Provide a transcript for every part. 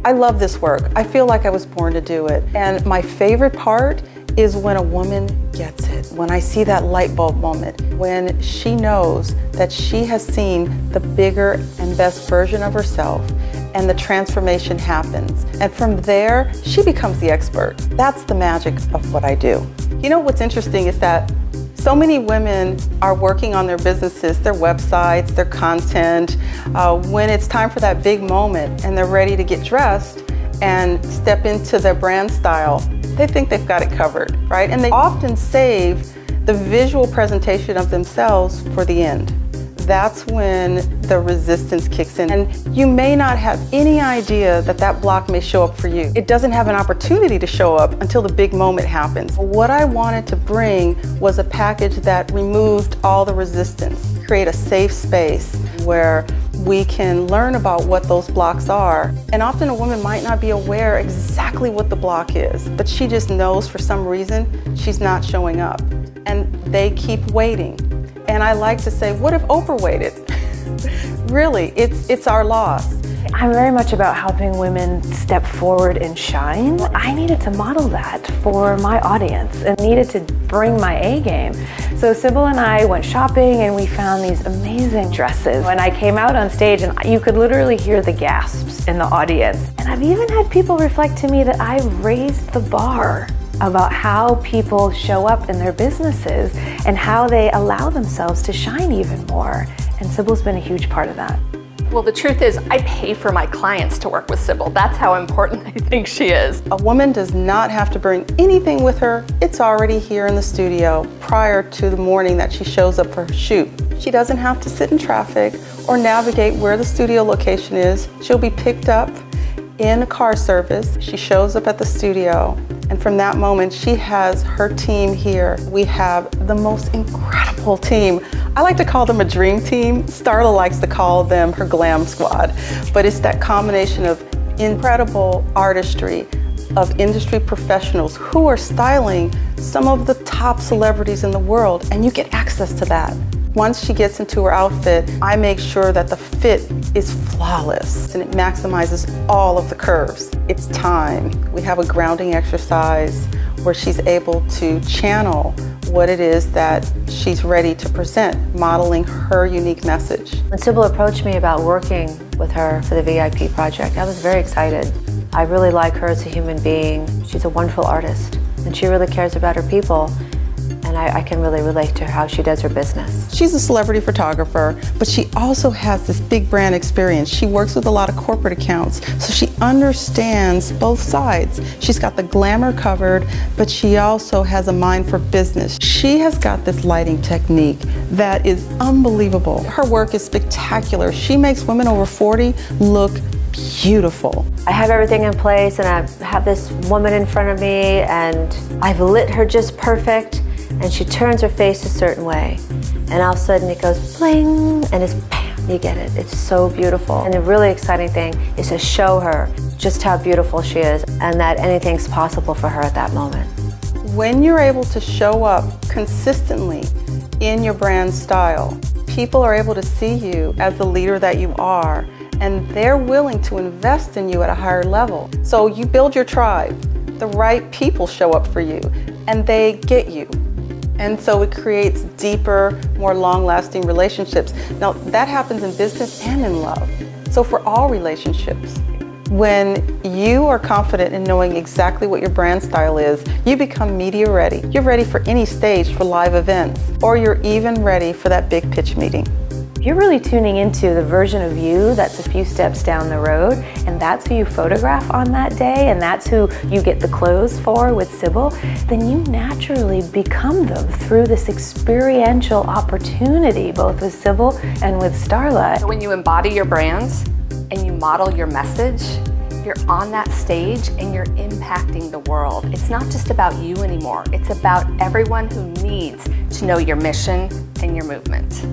I love this work. I feel like I was born to do it. And my favorite part is when a woman gets it, when I see that light bulb moment, when she knows that she has seen the bigger and best version of herself and the transformation happens. And from there, she becomes the expert. That's the magic of what I do. You know what's interesting is that so many women are working on their businesses, their websites, their content. When it's time for that big moment and they're ready to get dressed and step into their brand style, they think they've got it covered, right? And they often save the visual presentation of themselves for the end. That's when the resistance kicks in. And you may not have any idea that that block may show up for you. It doesn't have an opportunity to show up until the big moment happens. What I wanted to bring was a package that removed all the resistance, create a safe space where we can learn about what those blocks are. And often a woman might not be aware exactly what the block is, but she just knows for some reason she's not showing up. And they keep waiting. And I like to say, what if Oprah waited? Really, it's our loss. I'm very much about helping women step forward and shine. I needed to model that for my audience and needed to bring my A game. So Sybil and I went shopping and we found these amazing dresses. When I came out on stage, and you could literally hear the gasps in the audience. And I've even had people reflect to me that I raised the bar about how people show up in their businesses and how they allow themselves to shine even more. And Sybil's been a huge part of that. Well, the truth is, I pay for my clients to work with Sybil. That's how important I think she is. A woman does not have to bring anything with her. It's already here in the studio prior to the morning that she shows up for her shoot. She doesn't have to sit in traffic or navigate where the studio location is. She'll be picked up in a car service. She shows up at the studio, and from that moment, she has her team here. We have the most incredible team. I like to call them a dream team. Starla likes to call them her glam squad, but it's that combination of incredible artistry, of industry professionals who are styling some of the top celebrities in the world, and you get access to that. Once she gets into her outfit, I make sure that the fit is flawless and it maximizes all of the curves. It's time. We have a grounding exercise where she's able to channel what it is that she's ready to present, modeling her unique message. When Sybil approached me about working with her for the VIP project, I was very excited. I really like her as a human being. She's a wonderful artist and she really cares about her people. And I can really relate to how she does her business. She's a celebrity photographer, but she also has this big brand experience. She works with a lot of corporate accounts, so she understands both sides. She's got the glamour covered, but she also has a mind for business. She has got this lighting technique that is unbelievable. Her work is spectacular. She makes women over 40 look beautiful. I have everything in place and I have this woman in front of me and I've lit her just perfect. And she turns her face a certain way. And all of a sudden it goes bling, and it's bam, you get it. It's so beautiful. And the really exciting thing is to show her just how beautiful she is and that anything's possible for her at that moment. When you're able to show up consistently in your brand style, people are able to see you as the leader that you are, and they're willing to invest in you at a higher level. So you build your tribe. The right people show up for you, and they get you. And so it creates deeper, more long-lasting relationships. Now, that happens in business and in love. So for all relationships, when you are confident in knowing exactly what your brand style is, you become media ready. You're ready for any stage for live events, or you're even ready for that big pitch meeting. If you're really tuning into the version of you that's a few steps down the road, and that's who you photograph on that day, and that's who you get the clothes for with Sybil, then you naturally become them through this experiential opportunity, both with Sybil and with Starla. So when you embody your brands and you model your message, you're on that stage and you're impacting the world. It's not just about you anymore. It's about everyone who needs to know your mission and your movement.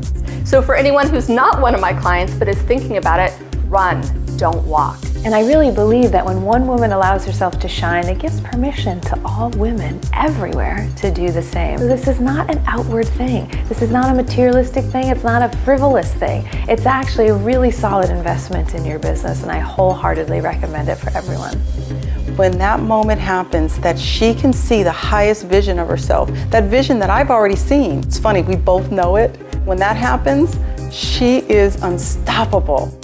So for anyone who's not one of my clients but is thinking about it, run, don't walk. And I really believe that when one woman allows herself to shine, it gives permission to all women everywhere to do the same. So this is not an outward thing. This is not a materialistic thing. It's not a frivolous thing. It's actually a really solid investment in your business, and I wholeheartedly recommend it for everyone. When that moment happens, that she can see the highest vision of herself, that vision that I've already seen. It's funny, we both know it. When that happens, she is unstoppable.